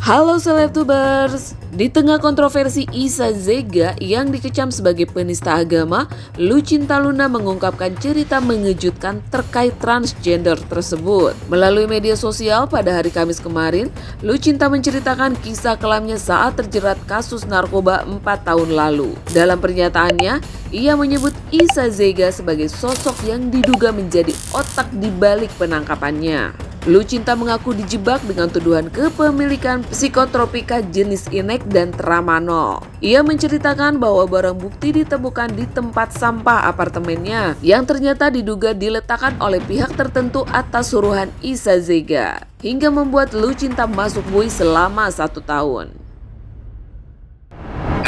Halo Selebtubers, di tengah kontroversi Issa Zega yang dikecam sebagai penista agama, Lucinta Luna mengungkapkan cerita mengejutkan terkait transgender tersebut. Melalui media sosial pada hari Kamis kemarin, Lucinta menceritakan kisah kelamnya saat terjerat kasus narkoba 4 tahun lalu. Dalam pernyataannya, ia menyebut Issa Zega sebagai sosok yang diduga menjadi otak di balik penangkapannya. Lucinta mengaku dijebak dengan tuduhan kepemilikan psikotropika jenis inek dan tramadol. Ia menceritakan bahwa barang bukti ditemukan di tempat sampah apartemennya yang ternyata diduga diletakkan oleh pihak tertentu atas suruhan Issa Zega, hingga membuat Lucinta masuk bui selama 1 tahun.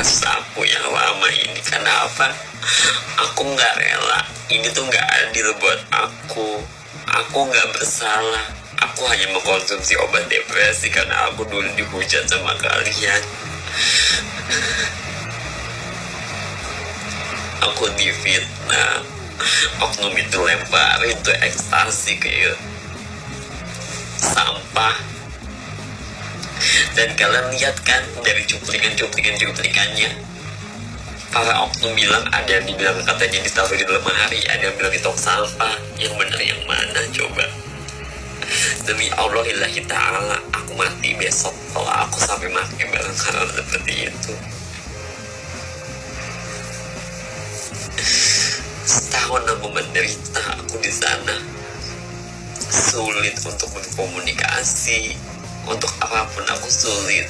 Aku yang lama ini kenapa? Aku nggak rela. Ini tuh nggak adil buat aku. Aku nggak bersalah. Aku hanya mengkonsumsi obat depresi karena aku dulu dihujat sama kalian. Aku difitnah. Oknum itu lemparin tuh ekstasi ke sampah. Dan kalian lihat kan dari cuplikannya, para oknum bilang, ada yang bilang katanya ditaruh di lemari, ada yang bilang di tong sampah. Yang benar yang mana coba? Demi Allah lillahi ta'ala, aku mati besok kalau aku sampai mati bareng hal seperti itu. Setahun aku menderita, aku di sana sulit untuk berkomunikasi, untuk apapun aku sulit.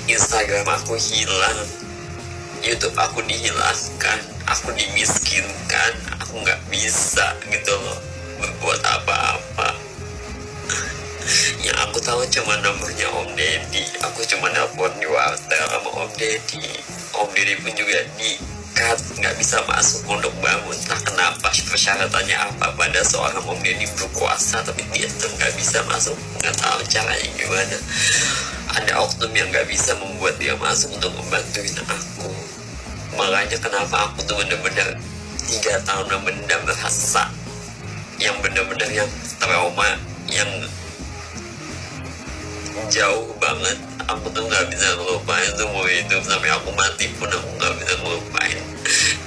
Instagram aku hilang, YouTube aku dihilangkan, aku dimiskinkan, aku nggak bisa gitu loh berbuat apa-apa. Yang aku tahu cuma nomornya Om Deddy. Aku cuma nelpon di wartel sama Om Deddy. Om Deddy pun juga di-cut, nggak bisa masuk untuk bangun. Entah kenapa, persyaratannya apa. Pada seorang Om Deddy berkuasa, tapi dia tuh nggak bisa masuk. Nggak tahu caranya gimana. Ada oknum yang nggak bisa membuat dia masuk untuk membantuin aku. Makanya kenapa aku tuh bener-bener 3 tahun memendam rasa yang bener-bener yang trauma, yang jauh banget. Aku tuh nggak bisa ngelupain seumur hidup, sampai aku mati pun aku nggak bisa ngelupain.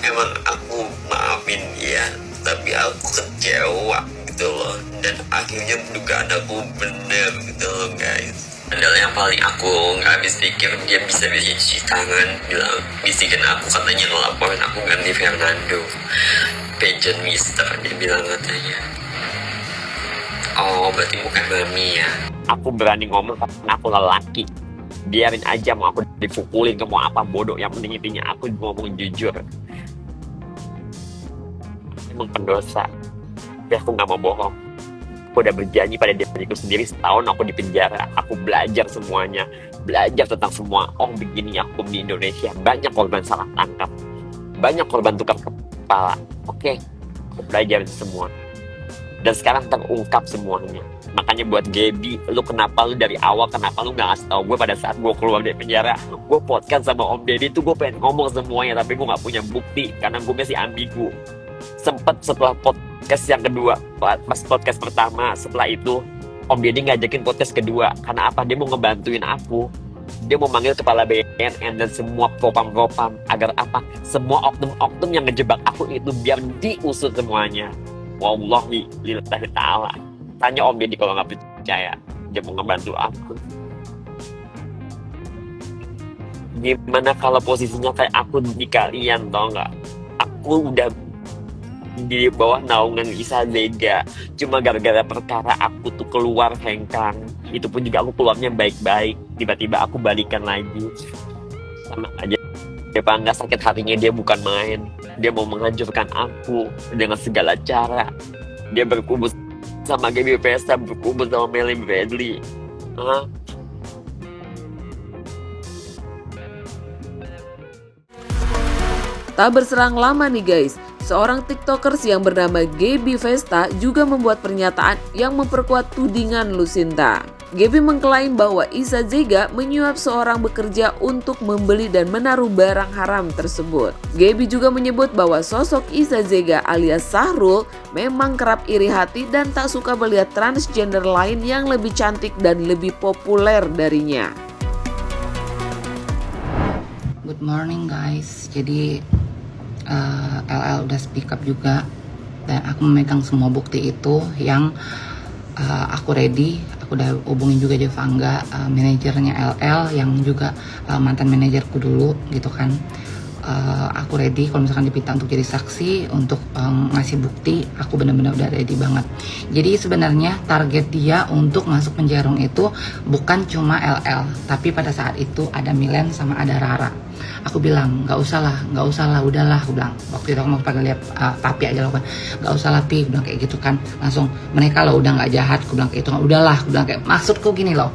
Emang aku maafin dia, tapi aku kecewa gitu loh. Dan akhirnya dugaan aku bener gitu loh guys. Adalah yang paling aku nggak habis pikir, dia bisa cuci tangan, bilang bisikin aku, katanya ngelaporin aku ganti Fernando, pageant mister, dia bilang katanya. Oh berarti bukan mami ya. Aku berani ngomong karena aku lelaki. Biarin aja mau aku dipukulin, mau apa bodoh, yang penting intinya aku ngomong jujur. Emang pendosa, tapi aku nggak mau bohong. Aku udah berjanji pada diriku sendiri, setahun aku di penjara. Aku belajar semuanya, belajar tentang semua. Oh begini hukum di Indonesia, banyak korban salah tangkap, banyak korban tukar kepala. Oke, aku belajar semua. Dan sekarang terungkap semuanya. Makanya buat Gaby, lu kenapa lu dari awal, kenapa lu gak ngasih tau gue pada saat gue keluar dari penjara? Gue podcast sama Om Deddy tuh gue pengen ngomong semuanya, tapi gue gak punya bukti karena gue masih ambigu. Sempet setelah podcast yang kedua, pas podcast pertama, setelah itu Om Deddy ngajakin podcast kedua. Karena apa? Dia mau ngebantuin aku. Dia mau manggil kepala BNN dan semua propam-propam. Agar apa? Semua oknum-oknum yang ngejebak aku itu biar diusut semuanya. Wallahi lillahi ta'ala. Tanya Om Deddy kalau nggak percaya. Dia mau ngebantu aku. Gimana kalau posisinya kayak aku di kalian, tau nggak? Aku udah di bawah naungan Issa Zega. Cuma gara-gara perkara aku tuh keluar hengkang. Itu pun juga aku keluarnya baik-baik. Tiba-tiba aku balikan lagi. Sama aja. Dia bangga, sakit hatinya dia bukan main. Dia mau menghancurkan aku dengan segala cara. Dia berkumpul sama Gaby Pesta, berkumpul sama Melly Bradley. Tak berserang lama nih guys, Seorang tiktokers yang bernama Gaby Vesta juga membuat pernyataan yang memperkuat tudingan Lucinta. Gaby mengklaim bahwa Iza Zega menyuap seorang bekerja untuk membeli dan menaruh barang haram tersebut. Gaby juga menyebut bahwa sosok Iza Zega alias Sahrul memang kerap iri hati dan tak suka melihat transgender lain yang lebih cantik dan lebih populer darinya. Good morning guys, jadi LL udah speak up juga dan aku memegang semua bukti itu yang aku ready. Aku udah hubungin juga Jevangga, manajernya LL yang juga mantan manajerku dulu gitu kan. Aku ready kalau misalkan dipinta untuk jadi saksi untuk ngasih bukti, aku benar-benar udah ready banget. Jadi sebenarnya target dia untuk masuk penjara itu bukan cuma LL, tapi pada saat itu ada Milen sama ada Rara. Aku bilang nggak usah lah, udahlah. Aku bilang waktu itu aku mau pada lihat papi aja loh kan, nggak usah lah pi, aku bilang kayak gitu kan. Langsung mereka lo udah nggak jahat, aku bilang kayak itu, udahlah, aku bilang kayak maksudku gini loh.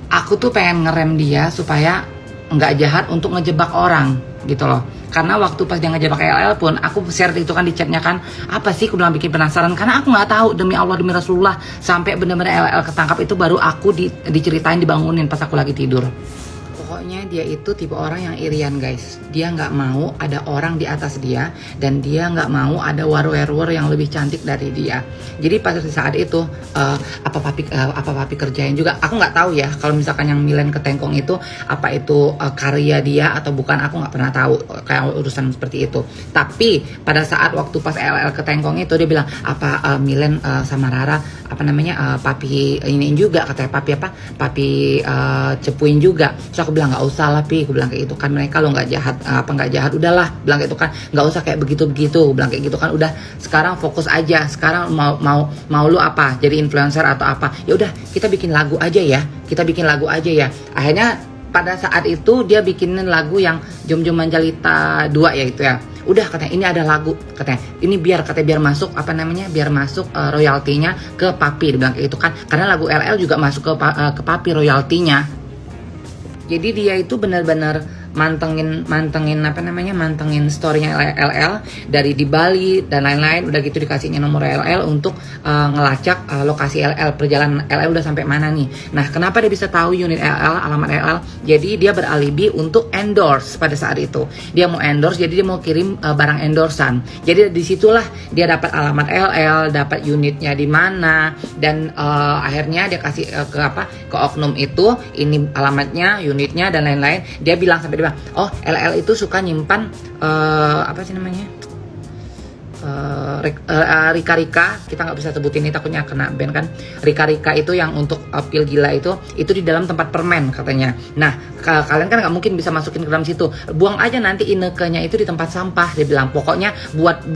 Aku tuh pengen ngerem dia supaya nggak jahat untuk ngejebak orang gitu loh. Karena waktu pas dia ngejebak LL pun aku share itu kan di chatnya kan, apa sih aku bilang bikin penasaran karena aku nggak tahu, demi Allah demi Rasulullah, sampai bener-bener LL ketangkap itu baru aku diceritain, dibangunin pas aku lagi tidur. Pokoknya dia itu tipe orang yang irian guys. Dia nggak mau ada orang di atas dia, dan dia nggak mau ada warwer yang lebih cantik dari dia. Jadi pada saat itu apa papi kerjain juga, aku nggak tahu ya. Kalau misalkan yang Milen ke Tengkong itu apa itu karya dia atau bukan, aku nggak pernah tahu kayak urusan seperti itu. Tapi pada saat waktu pas LL ke Tengkong itu dia bilang apa Milen sama Rara apa namanya papi ini juga, katanya papi cepuin juga. So aku bilang nggak usah lah pi, aku bilang kayak gitu kan, mereka lo nggak jahat udahlah, bilang kayak itu kan, nggak usah kayak begitu bilang kayak gitu kan, udah sekarang fokus aja, sekarang mau lu apa, jadi influencer atau apa, ya udah kita bikin lagu aja ya. Akhirnya pada saat itu dia bikinin lagu yang Jom Jom Manjalita 2 ya itu ya. Udah katanya ini ada lagu, katanya ini biar masuk biar masuk royaltinya ke papi, dia bilang kayak gitu kan, karena lagu LL juga masuk ke papi royaltinya. Jadi dia itu benar-benar mantengin storynya LL dari di Bali dan lain-lain. Udah gitu dikasihnya nomor LL untuk ngelacak lokasi LL, perjalanan LL udah sampai mana nih. Nah kenapa dia bisa tahu unit LL, alamat LL? Jadi dia beralibi untuk endorse pada saat itu. Dia mau endorse, jadi dia mau kirim barang endorsan. Jadi disitulah dia dapat alamat LL, dapat unitnya di mana, dan akhirnya dia kasih ke oknum itu, ini alamatnya, unitnya dan lain-lain. Dia bilang sampai dia bilang, oh LL itu suka nyimpan Rika, kita nggak bisa sebutin ini takutnya kena ban kan. Rika itu yang untuk pil gila itu di dalam tempat permen katanya. Nah kalian kan nggak mungkin bisa masukin ke dalam situ, buang aja nanti inekenya itu di tempat sampah. Dia bilang pokoknya buat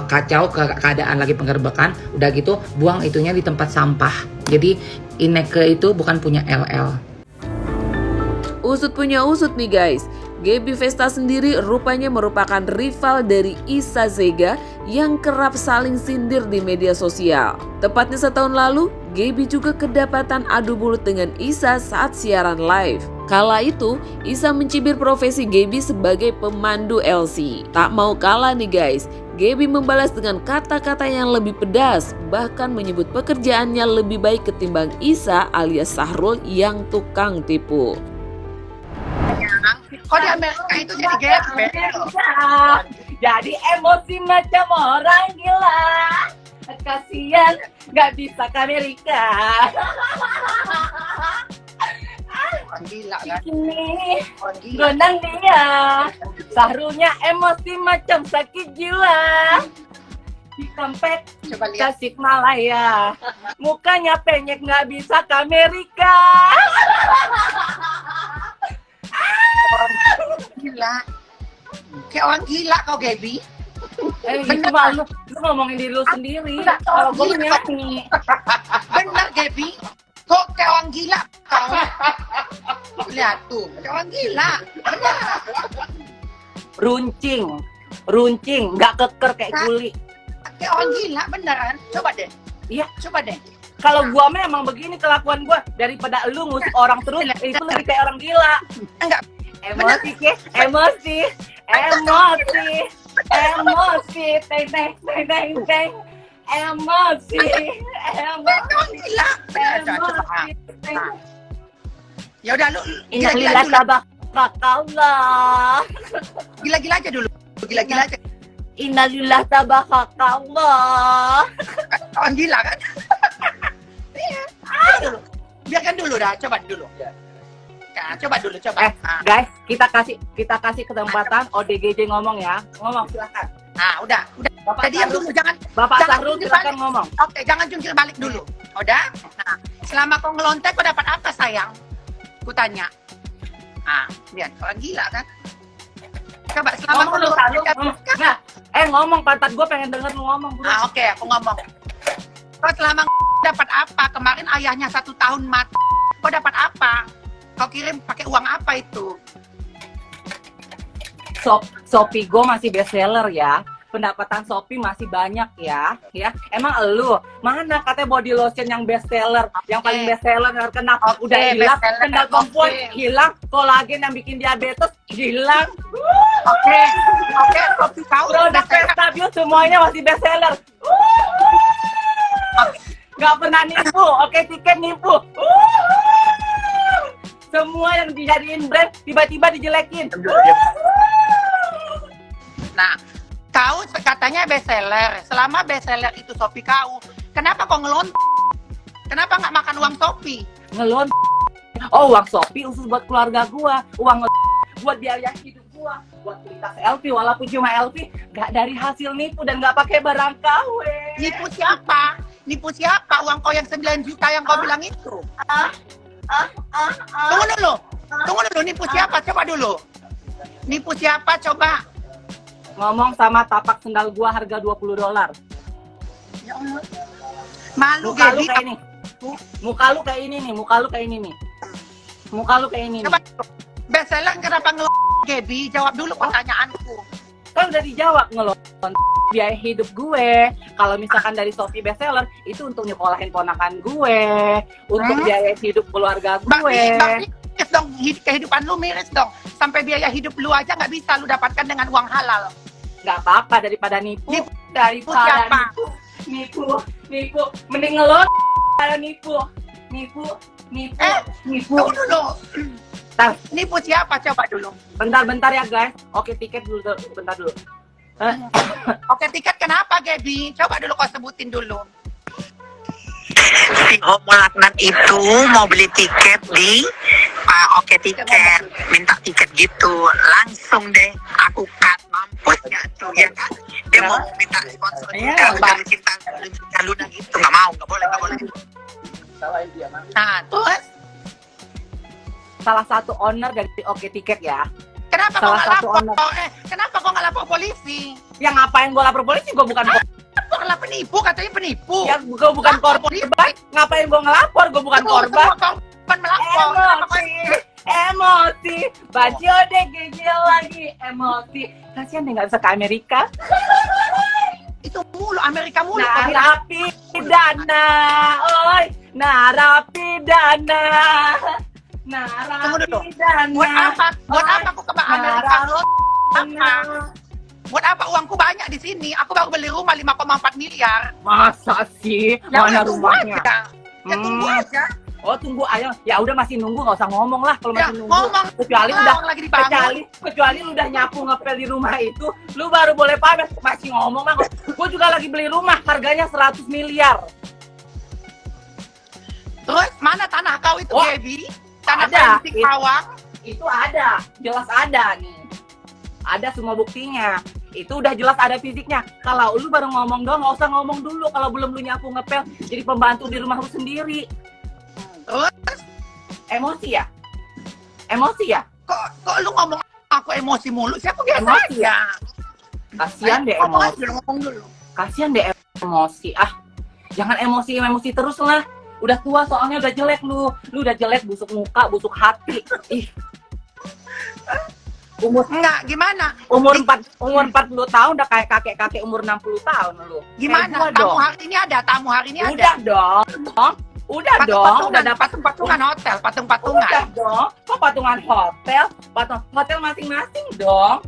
kacau keadaan lagi penggerbekan, udah gitu buang itunya di tempat sampah. Jadi ineke itu bukan punya LL. Usut punya usut nih guys, Gaby Vesta sendiri rupanya merupakan rival dari Iza Zega yang kerap saling sindir di media sosial. Tepatnya setahun lalu, Gaby juga kedapatan adu mulut dengan Iza saat siaran live. Kala itu, Iza mencibir profesi Gaby sebagai pemandu LC. Tak mau kalah nih guys, Gaby membalas dengan kata-kata yang lebih pedas, bahkan menyebut pekerjaannya lebih baik ketimbang Iza alias Sahrul yang tukang tipu. Kok di Amerika itu jadi gembel? Jadi emosi macam orang gila. Kasian gak bisa ke Amerika. Orang gila kan? Ini Orang gila. gondang dia. Sahrulnya emosi macam sakit jiwa. Di Kampek Coba lihat. Tasikmalaya. Mukanya penyek gak bisa ke Amerika. Gila. Kayak orang gila kau Gaby. Gitu mah lu ngomongin diri lu sendiri. Kalau gue nyanyi. Benar Gaby. Kok kayak orang gila kau? Lihat tuh, kayak orang gila. Benar. Runcing, nggak keker kayak kuli. Kayak orang gila beneran. Coba deh. Iya. Coba deh. Kalau gua memang begini kelakuan gua, daripada lu ngusik orang terus, itu lebih kayak orang gila. Enggak. Emosi, Emosi. Emosi. Teng teng teng teng teng. Emosi. Kawan Emosi. gila. Coba. Nah. Ya udah lu Innalillahi gila-gila dulu. tabarakallah. Gila-gila aja dulu. Gila-gila aja. Innalillahi tabarakallah. Kawan gila kan? Iya. Dulu. Biarkan dulu dah, coba dulu. Nah, coba dulu, coba. Nah, Guys, kita kasih kesempatan ODGJ ngomong ya. Ngomong silakan. nah, udah. Bapak Kita diam Sahrul, dulu, jangan Bapak jangan Sahrul jungkir silakan balik. ngomong. Oke, jangan jungkir balik dulu. Udah? Nah, selama kau ngelontek kau dapat apa sayang? Kutanya. Nah, lihat orang gila kan? Coba selama Ngomong kau lu, Sahrul. ngelontek Ngomong. Nah, ngomong pantat gue pengen denger lu ngomong. Bro. Ah, oke, aku ngomong. Kau selama dapat apa? Kemarin ayahnya 1 tahun mati. Kau dapat apa? Kau kirim pakai uang apa itu? Shopee gue masih best seller ya. Pendapatan Shopee masih banyak ya. Emang elu mana katanya body lotion yang best seller, yang paling best seller terkenal Oke, udah hilang, best seller. kendal perempuan Oke. hilang, kolagen yang bikin diabetes hilang. Oke, kopi kau Produk Pestabius semuanya masih best seller. Gak pernah nipu, oke tiket nipu. Semua yang dijadiin brand tiba-tiba dijelekin. Nah, kau katanya best seller. Selama best seller itu Shopee kau, kenapa kau ngelont? Kenapa nggak makan uang Shopee? Ngelon. Oh, uang Shopee khusus buat keluarga gua, uang buat biaya hidup gua, buat beli tas LV walaupun cuma LV, nggak dari hasil nipu dan nggak pakai barang KW. Nipu siapa? Nipu siapa? Uang kau yang 9 juta yang kau bilang itu. Tunggu dulu, nipu siapa? Coba dulu. Nipu siapa? Coba. Ngomong sama tapak sendal gua harga $20. Ya Allah. Malu Muka lu Gaby. kayak ini. Muka lu kayak ini nih, muka lu kayak ini nih. Muka lu kayak ini nih. Coba. Best seller kenapa ngelont Gaby? Jawab dulu pertanyaanku. Kan udah dijawab ngelon biaya hidup gue. Kalau misalkan dari Shopee bestseller itu untuk nyekolahin ponakan gue, untuk biaya hidup keluarga gue. Berarti miris dong, kehidupan lu miris dong. Sampai biaya hidup lu aja nggak bisa lu dapatkan dengan uang halal. Nggak apa-apa daripada nipu, Nipu daripada siapa? nipu, mending ngelon daripada nipu. Tunggu dulu. Tar. Nipu siapa? Coba dulu. Bentar ya guys. Oke tiket dulu, bentar dulu. Oke, tiket kenapa Gaby? Coba dulu kau sebutin dulu. Si Homo laknat itu mau beli tiket di Oke Tiket, minta tiket gitu, langsung deh aku cut, mampusnya tuh ya kan. Dia mau minta sponsor juga, udah cinta Luna gitu, nggak mau, nggak boleh. Nah, terus Salah satu owner dari Oke Tiket ya. kenapa kau Salah nggak satu lapor? Kenapa kau nggak lapor polisi? Yang ngapain gue lapor polisi? Gue bukan Kau lah penipu, katanya penipu. ya gue bukan korban. Ngapain gue ngelapor? Gue bukan korban. Korban melapor. Kenapa kau- Emosi, baju deh gigil lagi, emosi. Kasian deh nggak bisa ke Amerika. Itu mulu, Amerika mulu. kau bilang. Narapidana, oi, narapidana, narapidana. Buat apa aku ke Amerika? Apa? Buat apa uangku banyak di sini? Aku baru beli rumah 5,4 miliar. Masa sih? Ya Mana udah, tunggu rumahnya? aja. Ya tunggu aja. Oh tunggu ayo, ya udah masih nunggu nggak usah ngomong lah kalau Ya, masih nunggu. ngomong. Kecuali Ngomong udah lagi dibangun. kecuali lu udah nyapu ngepel di rumah itu, lu baru boleh pamer. Masih ngomong mah. Gue juga lagi beli rumah harganya 100 miliar. Terus mana tanah kau itu, Oh, Gaby? Tanah ada. kau di Singkawang? Itu ada, jelas ada nih. Ada semua buktinya. Itu udah jelas ada fisiknya. Kalau lu baru ngomong doang, nggak usah ngomong dulu. Kalau belum lu nyapu ngepel, jadi pembantu di rumah lu sendiri. Terus Emosi ya? Emosi ya? kok lu ngomong aku emosi mulu? Siapa biasa Emosi aja. Kasihan deh Ngomong emosi. aja, ngomong dulu. Kasihan deh emosi. Jangan emosi terus lah. Udah tua soalnya udah jelek lu. Lu udah jelek, busuk muka, busuk hati. Ih. Enggak, gimana? Umur 40 tahun udah kayak kakek-kakek umur 60 tahun lu. Gimana? Kayak gua Tamu dong. hari ini ada, tamu hari ini ada. Udah dong. Udah dong. Udah dapat patung-patungan hotel, patung-patungan. Udah dong. Kok patungan hotel? Hotel masing-masing dong.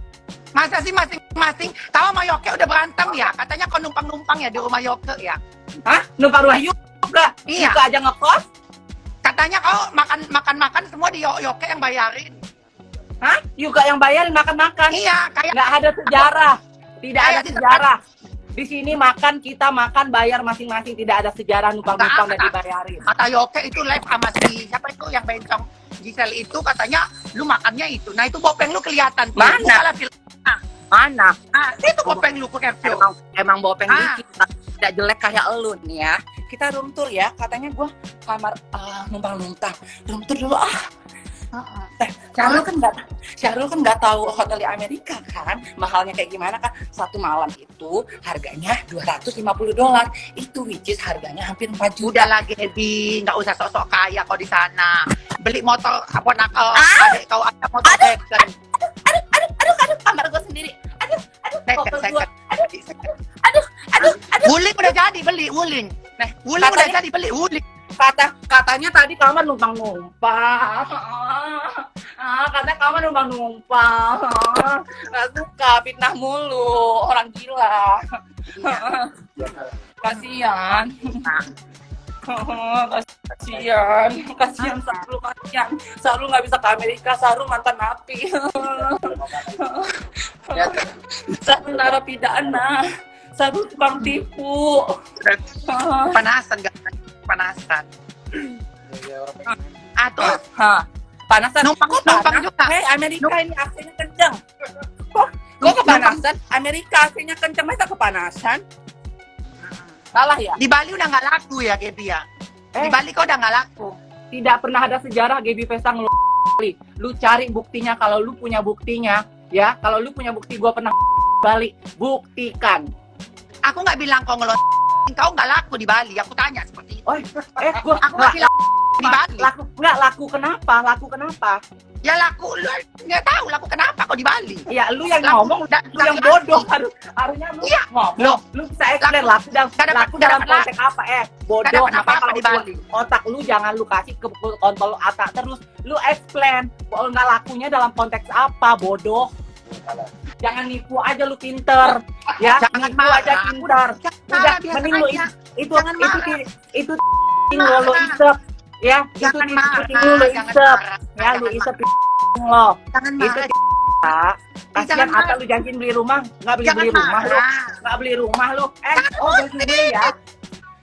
Masa sih masing-masing? Kau sama Yoke udah berantem ya? Katanya kau numpang-numpang ya di rumah Yoke ya? Hah? Numpang rumah Yuka? Iya. Yuka aja ngekos? Katanya kau makan semua di Yoke yang bayarin. Hah? Yuka yang bayarin makan-makan? Iya, kayak Nggak ada sejarah. Tidak ada Kayak di sejarah. Di sini makan, kita makan, bayar masing-masing. Tidak ada sejarah numpang-numpang dan Nggak ada. dibayarin. kata Yoke itu live sama si siapa itu yang bencong Giselle itu katanya lu makannya itu. Nah itu bopeng lu kelihatan. tuh. Mana? Bukalah film. Mana? Itu bopeng lu capture. Emang bopeng Ah. dikit. Tidak jelek kayak elu nih ya. Kita room tour ya. Katanya gue kamar numpang-numpang. Room tour dulu Syahrul kan nggak tahu hotel di Amerika kan, mahalnya kayak gimana kan. Satu malam itu harganya $250, itu which is harganya hampir 4 juta. Udah lagi Gaby, nggak usah sok-sok kaya kau di sana. Beli motor apa nak adik kau ada motor second. Aduh, kamar gue sendiri. Aduh, koper gue. Aduh. Wuling udah jadi beli wuling. Wuling udah Katanya- jadi beli wuling. Katanya tadi kamar numpang-numpang. Katanya kamar numpang-numpang. Nggak suka, fitnah mulu, orang gila. Kasian. Kasian Sarul nggak bisa ke Amerika. Sarul mantan napi. Sarul narapidana. Sarul tukang tipu. Panasan. Atau Panasan. Numpang Kok juga. panas? Hei, Amerika ini AC-nya kenceng. Kok kepanasan? Amerika AC-nya kenceng, masa kepanasan? Salah ya? di Bali udah nggak laku ya Gaby ya. Di Bali kau udah nggak laku. Tidak pernah ada sejarah Gaby Pesta ngeloli. Lu cari buktinya kalau lu punya buktinya, ya. Kalau lu punya bukti gua pernah Bali, buktikan. Aku nggak bilang kau kau nggak laku di Bali. Aku tanya seperti itu. Oh, gua Aku nggak bilang di Bali. laku kenapa? Laku kenapa? Ya laku, lu nggak tahu laku kenapa kau di Bali. Ya lu yang Laku ngomong, dan lu yang bodoh. Harusnya lu Iya. ngomong. Lu bisa explain laku Nggak dalam dapat konteks apa? Bodoh. Nggak dapat Makanya apa-apa kalau di Bali. otak lu jangan lu kasih ke kontol otak terus. Lu explain. Kalau nggak lakunya dalam konteks apa? Bodoh. Jangan nipu aja lu pinter. Ya, Jangan nipu marah. aja pinter. Udah, biasa mending lu aja. itu Jangan marah. itu lo isep. Ya, Jangan itu marah. lu Jangan isep. marah. Ya, lu Jangan isep marah. lo. Jangan Itu marah. kasihan Jangan apa marah. lu janjiin beli rumah, nggak Jangan beli rumah lu, marah. nggak beli rumah lu. Jangan beli ya.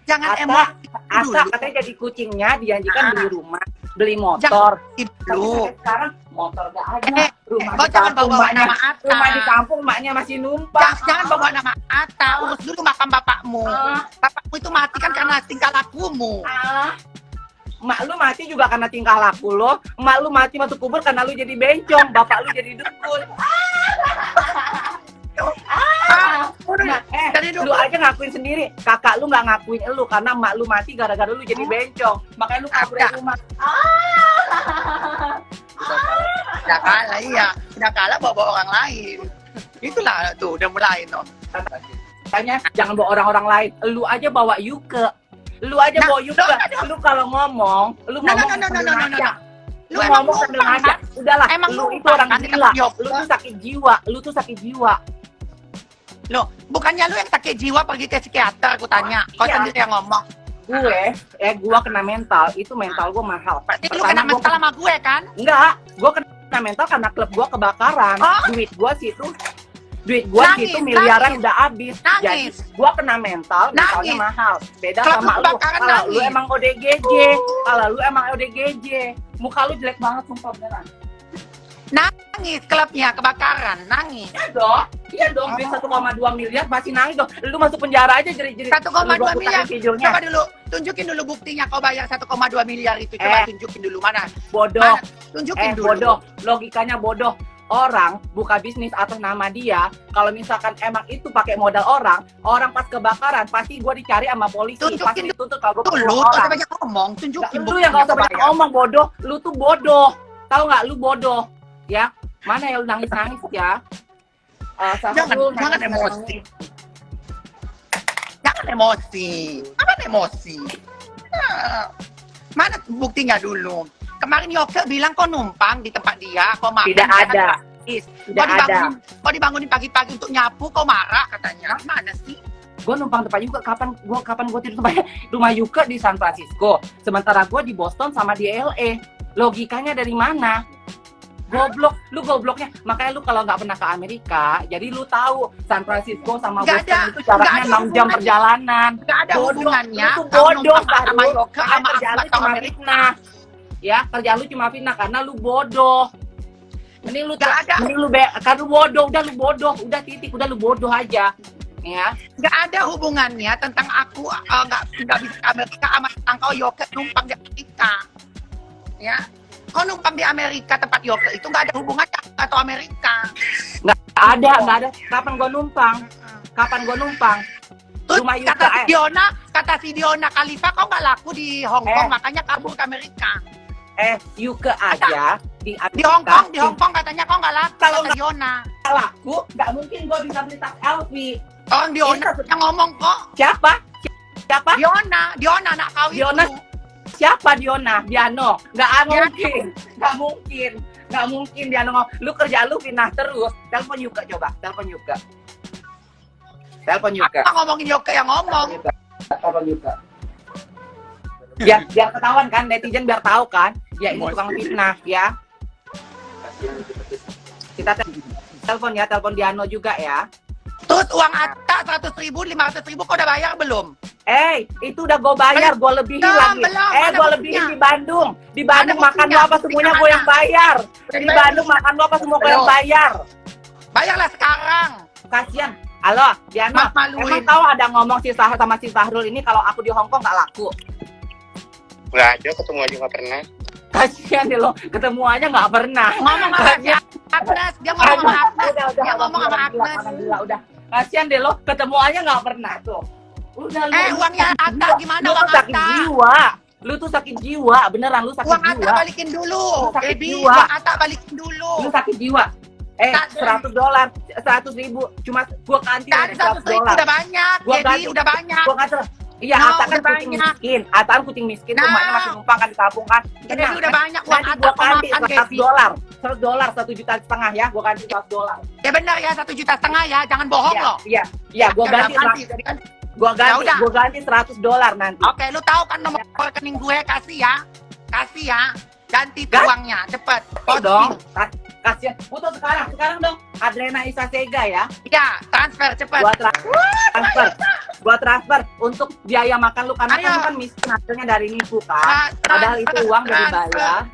Jangan Asa, emosi Asa dulu. katanya jadi kucingnya dijanjikan beli rumah, beli motor. Tapi Dulu. sekarang motor nggak ada, rumah kau di jangan kampung bawa maknya, nama Atta. rumah di kampung maknya masih numpang. Jangan bawa nama Atta. Urus dulu makam bapakmu. Bapakmu itu mati kan karena tingkah lakumu. Mak lu mati juga karena tingkah laku lo. Mak lu mati masuk kubur karena lu jadi bencong. Bapak lu jadi dukun. Nah, Jadi lu aja ngakuin sendiri. Kakak lu nggak ngakuin lu karena mak lu mati gara-gara lu jadi bencong. Makanya lu kabur dari rumah. Udah kalah iya. Udah kalah bawa orang lain. Itulah tuh udah mulai no. Makanya jangan bawa orang-orang lain. Lu aja bawa Yuke. Lu aja bawa Yuke. Lu kalau ngomong, lu ngomong sambil ngajak. Lu ngomong sambil ngajak. Udahlah, Emang lu itu numpang orang kan di gila. tempat Yoke? Lu tuh sakit jiwa. Lu tuh sakit jiwa. Loh, bukannya lu yang sakit jiwa pergi ke psikiater aku tanya. Kau Iya. sendiri yang ngomong. Gua kena mental. Itu mental gua mahal. Berarti lu kena mental sama gue kan? Enggak, gua kena mental karena klub gua kebakaran. Oh. Duit gua situ miliaran nangis. udah habis. Jadi Nangis. gua kena mentalnya Nangis. mahal. Beda Klub sama lu. kebakaran Kalau lu nangis. emang ODGJ, kalau lu emang ODGJ, muka lu jelek banget sumpah beneran. Nangis klubnya kebakaran, nangis. Iya dong, duit 1,2 miliar masih nangis dong. Lu masuk penjara aja jadi 1,2 miliar. videonya. Coba dulu, tunjukin dulu buktinya kau bayar 1,2 miliar itu. Coba tunjukin dulu mana. Bodoh. Mana? Tunjukin dulu. Bodoh, logikanya bodoh. Orang buka bisnis atas nama dia, kalau misalkan emang itu pakai modal orang pas kebakaran pasti gue dicari sama polisi, Tunjukin pasti dituntut kalau gue Dulu, kau usah banyak ngomong. Tunjukin Lu yang gak usah banyak ngomong bodoh, lu tuh bodoh, tahu nggak? Lu bodoh, ya? Mana ya lu nangis ya? Jangan emosi. Jangan emosi. Apa emosi? Mana buktinya dulu? Kemarin Yoke bilang kau numpang di tempat dia, kau makan. Tidak ada, Tidak ada. Kau dibangunin pagi-pagi untuk nyapu, kau marah katanya. Mana sih? Gue numpang tempat Yuka, kapan gue tidur tempat rumah Yuka di San Francisco, sementara gue di Boston sama di LA. Logikanya dari mana? Goblok, lu gobloknya. Makanya lu kalau nggak pernah ke Amerika, jadi lu tahu San Francisco sama Nggak Boston ada, itu jaraknya nggak ada 6 jam hubungannya. perjalanan. Gak ada hubungannya. Lu tuh kau bodoh, numpang sama Sahrul. Yoga sama Kerjaan lu Akbar cuma Amerika. fitnah. Ya, kerjaan lu cuma fitnah karena lu bodoh. Mending lu Nggak ada. kan lu bodoh, udah titik, udah lu bodoh aja. Ya. Gak ada hubungannya tentang aku nggak bisa Amerika sama tentang kau Yoga numpang di Amerika. Ya. Kau numpang di Amerika tempat Yoga itu nggak ada hubungannya atau Amerika. Nggak ada. Kapan gua numpang? Terus Rumah Yuka, kata si Diona Khalifa kau nggak laku di Hong Kong makanya kabur ke Amerika. Yuka aja di Di Hong Kong katanya kau nggak laku Kalau kata Diona. laku, nggak mungkin gua bisa beli tas LV. Orang Diona yang ngomong kok. Siapa? Diona anak kau Diona? itu. Siapa Diona? Diano? Nggak mungkin Diano ngomong. Lu kerja lu pindah terus. Telepon Yuka coba. Telepon Yuka. Apa ngomongin Yoga yang ngomong? Telepon Yuka. Biar ketahuan kan, netizen biar tahu kan. Ya ini tukang fitnah ya. Kita telepon Diano juga ya. Terus uang Atta 100.000, 500.000 kau udah bayar belum? Itu udah gue bayar, gue lebihin lagi. Belum, Gue lebihin di Bandung. Di Bandung Ada makan lu buktinya, apa semuanya gue yang bayar. Di Bandung makan lu apa semua gue yang bayar. Bayarlah sekarang. Kasian. Halo, Diano. Maluin. Emang tahu ada ngomong si Sahrul ini kalau aku di Hong Kong nggak laku? Nggak ada, ketemu aja nggak pernah. Kasian deh lo, ketemu aja nggak pernah. Ngomong sama Agnes, dia ngomong sama Agnes. Dia ngomong sama Agnes. Udah. Kasian deh lo, ketemu aja nggak pernah tuh. Udah lu. Uangnya Atta gimana Lu uang tuh sakit Atta? jiwa. Lu tuh sakit jiwa, beneran lu sakit Uang Atta jiwa. balikin dulu. Lu sakit Baby, jiwa. uang Atta balikin dulu. Lu sakit jiwa. $100, 100.000, cuma gua ganti Tadi 100.000 udah banyak. Gua Jadi ganti. udah banyak. Gua kata, iya, No, Atta kan udah kucing banyak. miskin. Atta kan kucing miskin, No. rumahnya masih numpang kan di kampung kan. Jadi udah banyak uang Nanti Atta gua kau ganti makan, baby. $100, $1,5 juta ya, gua ganti $100. Ya benar ya 1,5 juta ya, jangan bohong loh. Iya, gua ganti Jadi kan, gua ganti Ya udah. $100 nanti. oke, lu tahu kan nomor rekening gue, kasih ya. Ganti tuh Gan- uangnya, cepet. Dong, kasihan. Butuh sekarang dong. Adrena Isa Sega ya. Ya, transfer cepet. Gua transfer untuk biaya makan lu karena Ayo. kamu kan miskin hasilnya dari nipu kan. Padahal itu uang dari bayar.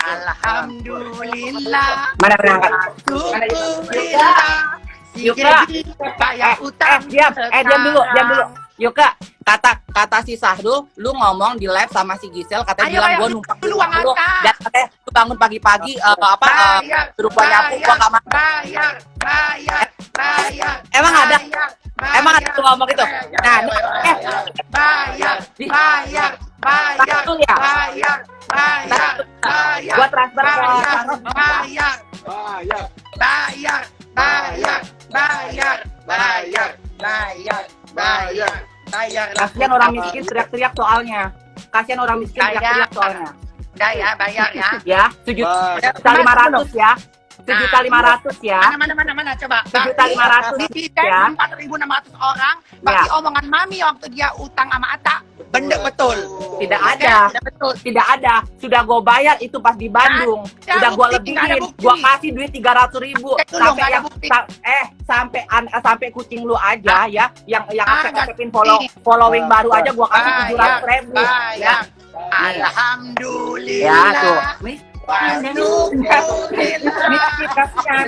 Alhamdulillah. Mana berangkat? Syukurillah. Si Yuka. Dedi bayar utang. Diam dulu. sekarang. Yuka, kata si Sahrul, lu ngomong di live sama si Gisel, katanya Ayo, bilang bayar gua numpang dulu uang lu. Atta. Dan katanya lu bangun pagi-pagi Bayar, suruh gua nyapu, gua nggak mau. bayar. Emang ada? Bayar, Emang ada tuh ngomong gitu? Nah, bayar. Sahrul ya? Gua transfer ke Sahrul. Bayar. Kasihan orang miskin teriak-teriak soalnya. Udah ya, bayar ya. Ya, $1,500,000 ya. $1,500,000 ya. Mana coba. 7.500 Dividen ya. 4.600 orang pakai omongan mami waktu dia utang sama Atta. Bener betul. Tidak ada. Bener betul. Tidak ada. Sudah gue bayar itu pas di Bandung. Nggak ada Sudah gue bukti, nggak ada lebihin. bukti. Gue kasih duit 300.000. Cek dulu, Sampai nggak ada yang bukti. sampai kucing lu aja ya, yang Ada aktifin bukti. following baru aja gue kasih 700.000. Ya. Bayar. Alhamdulillah. Ya tuh. Alhamdulillah. Kasihan.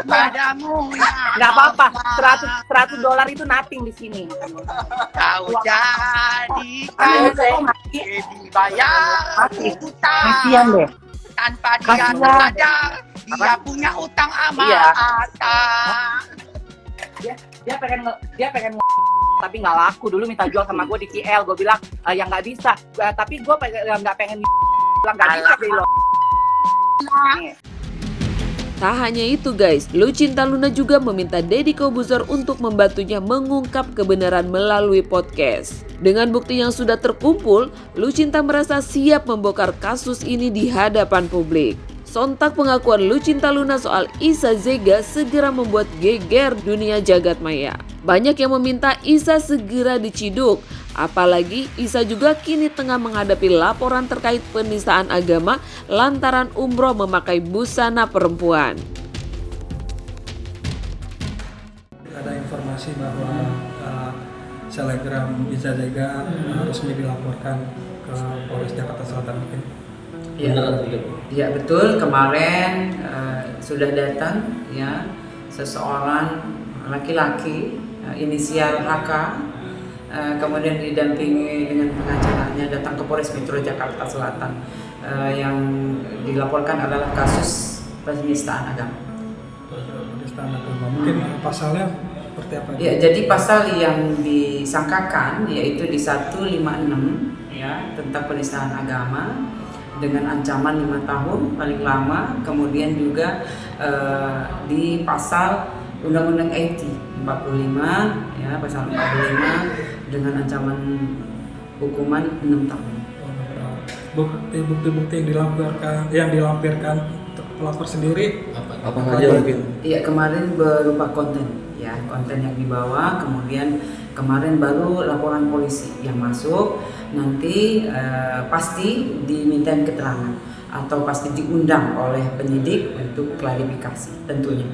Padamu ya. Nggak apa-apa. Allah. $100 itu nothing di sini. Kau Aduh, saya jadikan mati. dibayar utang Kasihan deh. tanpa dia Kasihan. sadar dia punya utang sama Iya. Atta. Dia pengen tapi nggak laku. Dulu minta jual sama gue di KL, gue bilang yang nggak bisa. Tapi gue nggak pengen bilang nggak bisa deh lo. Nih. Tak hanya itu guys, Lucinta Luna juga meminta Deddy Corbuzier untuk membantunya mengungkap kebenaran melalui podcast. Dengan bukti yang sudah terkumpul, Lucinta merasa siap membongkar kasus ini di hadapan publik. Sontak pengakuan Lucinta Luna soal Isa Zega segera membuat geger dunia jagat maya. Banyak yang meminta Isa segera diciduk. Apalagi Isa juga kini tengah menghadapi laporan terkait penistaan agama lantaran umroh memakai busana perempuan. Ada informasi bahwa selebgram Isa Zega resmi dilaporkan ke Polres Jakarta Selatan mungkin. Ya betul, kemarin sudah datang ya seseorang laki-laki inisial HK, kemudian didampingi dengan pengacaranya datang ke Polres Metro Jakarta Selatan, yang dilaporkan adalah kasus penistaan agama. Penistaan agama. Mungkin pasalnya seperti apa? Ya, jadi pasal yang disangkakan yaitu di 156 ya tentang penistaan agama dengan ancaman 5 tahun paling lama, kemudian juga di pasal Undang-Undang IT 45 ya, pasal 45 dengan ancaman hukuman 6 tahun. Bukti-bukti yang dilampirkan pelapor sendiri apa saja mungkin? Iya, kemarin berupa konten ya, konten yang dibawa, kemudian kemarin baru laporan polisi yang masuk. Nanti pasti dimintain keterangan atau pasti diundang oleh penyidik untuk klarifikasi tentunya.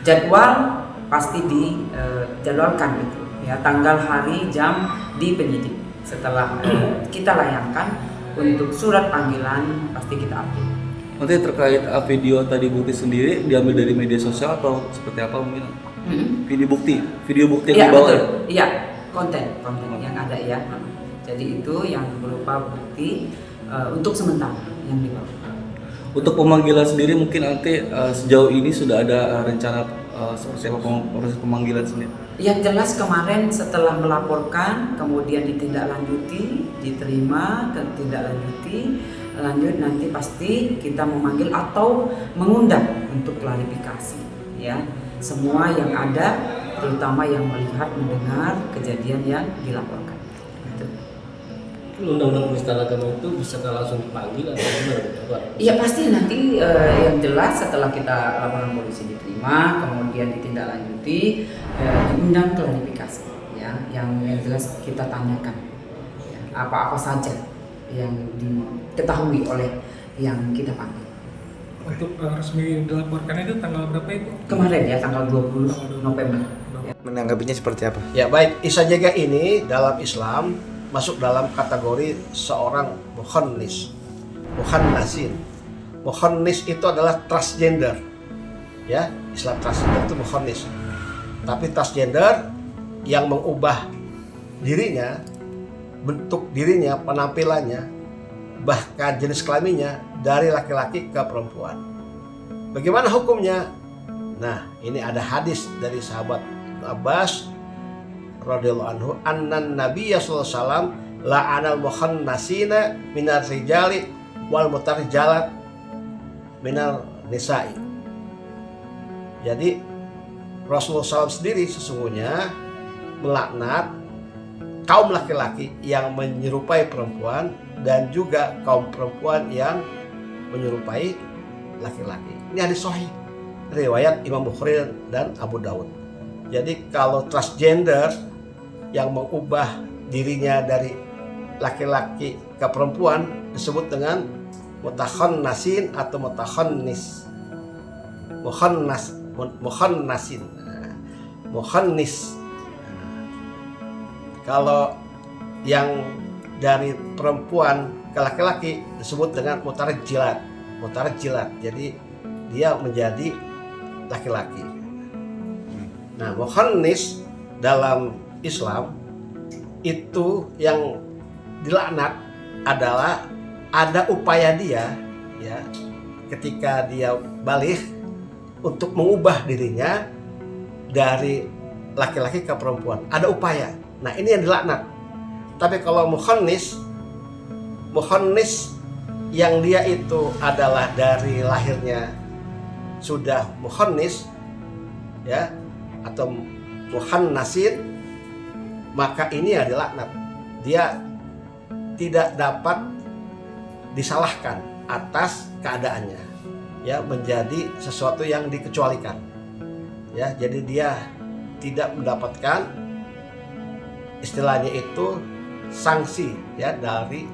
Jadwal pasti dijadwalkan itu ya, tanggal, hari, jam di penyidik. Setelah kita layangkan untuk surat panggilan pasti kita update. Nanti terkait video tadi bukti sendiri diambil dari media sosial atau seperti apa mungkin? Video bukti yang dibawa. Betul. Iya, konten yang ada ya. Jadi itu yang berupa bukti untuk sementara yang dibawa. Untuk pemanggilan sendiri mungkin nanti sejauh ini sudah ada rencana seperti apa proses pemanggilan sendiri? Yang jelas kemarin setelah melaporkan, kemudian ditindaklanjuti, diterima, ditindaklanjuti, lanjut nanti pasti kita memanggil atau mengundang untuk klarifikasi ya. Semua yang ada, terutama yang melihat, mendengar kejadian yang dilaporkan. Undang-undang penistaan agama itu bisa langsung dipanggil atau gimana? Iya pasti nanti yang jelas setelah kita laporan polisi diterima, kemudian ditindaklanjuti, diundang klarifikasi ya, yang jelas kita tanyakan ya, apa-apa saja yang diketahui oleh yang kita panggil. Untuk resmi dilaporkan itu tanggal berapa itu? Kemarin ya, tanggal 20 November. Menanggapinya seperti apa? Ya baik, Isa Zega ini dalam Islam masuk dalam kategori seorang mukhannasin. Mukhannis itu adalah transgender. Ya, Islam transgender itu mukhannis. Tapi transgender yang mengubah dirinya, bentuk dirinya, penampilannya, bahkan jenis kelaminnya dari laki-laki ke perempuan. Bagaimana hukumnya? Nah, ini ada hadis dari sahabat Abbas radhiyallahu anhu, annan nabiyya sallallahu alaihi wasallam la'anal mukhannasina minar rijali wal mutarjalat minar nisa'i. Jadi Rasulullah SAW sendiri sesungguhnya melaknat kaum laki-laki yang menyerupai perempuan dan juga kaum perempuan yang menyerupai laki-laki. Ini hadis sahih riwayat Imam Bukhari dan Abu Dawud. Jadi kalau transgender yang mengubah dirinya dari laki-laki ke perempuan disebut dengan mutakhannasin atau mutakhannis. Mukhannasin. Mukhannis. Kalau yang dari perempuan ke laki-laki disebut dengan mutarjilat. Jadi dia menjadi laki-laki. Nah, mukhannis dalam Islam itu yang dilaknat adalah ada upaya dia ya ketika dia baligh untuk mengubah dirinya dari laki-laki ke perempuan. Ada upaya. Nah, ini yang dilaknat. Tapi kalau mukhannis yang dia itu adalah dari lahirnya sudah mukhannis ya atau mukhannasin, maka ini ya dilaknat. Dia tidak dapat disalahkan atas keadaannya. ya menjadi sesuatu yang dikecualikan. Ya, jadi dia tidak mendapatkan istilahnya itu sanksi ya dari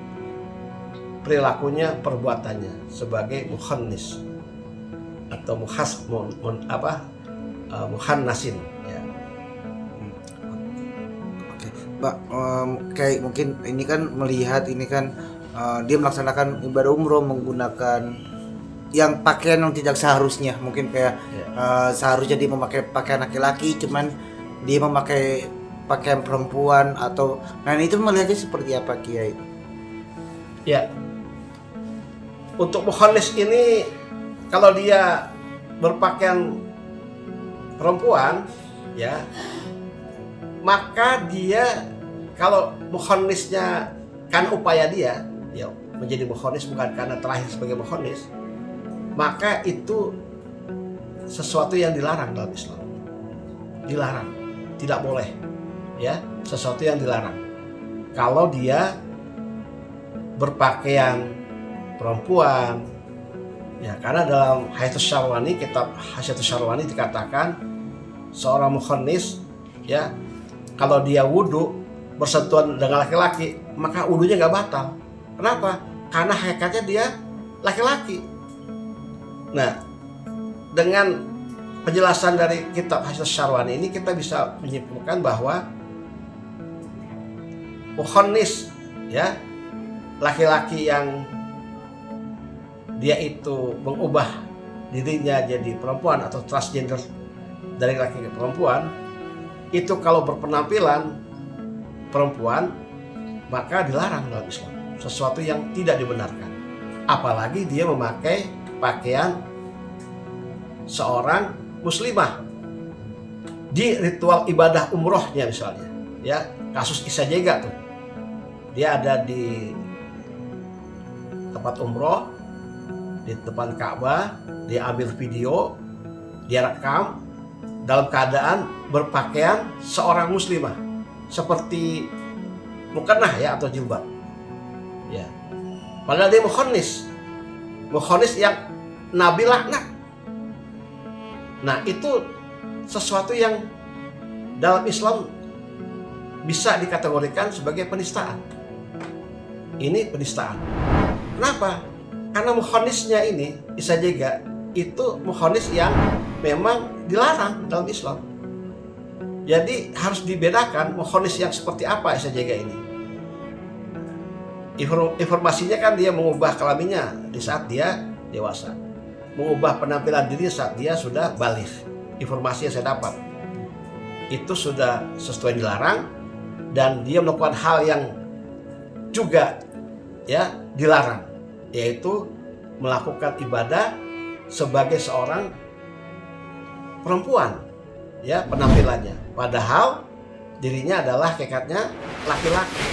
perilakunya, perbuatannya sebagai mukhannis atau muhannasin ya. Oke, Pak, kayak mungkin ini kan melihat ini kan dia melaksanakan ibadah umroh menggunakan yang pakaian yang tidak seharusnya, mungkin kayak seharusnya dia memakai pakaian laki-laki, cuman dia memakai pakaian perempuan atau, nah itu melihatnya seperti apa Kiai? Ya, untuk mukhannis ini kalau dia berpakaian perempuan ya, maka dia kalau mukhannisnya kan upaya dia ya menjadi mukhannis bukan karena terlahir sebagai mukhannis, maka itu sesuatu yang dilarang dalam Islam. Dilarang, tidak boleh ya, sesuatu yang dilarang. Kalau dia berpakaian perempuan ya, karena dalam Hayatus Syarwani, kitab Hayatus Syarwani dikatakan seorang mukhannis ya, kalau dia wudhu bersentuhan dengan laki-laki maka wudhunya nggak batal. Kenapa? Karena hakikatnya dia laki-laki. Nah, dengan penjelasan dari kitab Hayatus Syarwani ini kita bisa menyimpulkan bahwa mukhannis ya, laki-laki yang dia itu mengubah dirinya jadi perempuan atau transgender dari laki ke perempuan, itu kalau berpenampilan perempuan maka dilarang dalam Islam, sesuatu yang tidak dibenarkan. Apalagi dia memakai pakaian seorang muslimah di ritual ibadah umrohnya misalnya ya, kasus Isa Jega tuh, dia ada di tempat umroh di depan Ka'bah, dia ambil video, dia rekam dalam keadaan berpakaian seorang muslimah seperti mukannah ya atau jilbab ya, padahal dia mukhannis yang Nabi laknat. Nah, itu sesuatu yang dalam Islam bisa dikategorikan sebagai penistaan. Ini penistaan. Kenapa? Karena mukhannisnya ini, Isa Jega, itu mukhannis yang memang dilarang dalam Islam. Jadi harus dibedakan mukhannis yang seperti apa Isa Jega ini. Informasinya kan dia mengubah kelaminnya di saat dia dewasa, mengubah penampilan diri saat dia sudah baligh. Informasi yang saya dapat itu sudah sesuai dilarang, dan dia melakukan hal yang juga ya dilarang, yaitu melakukan ibadah sebagai seorang perempuan ya penampilannya, padahal dirinya adalah hakikatnya laki-laki.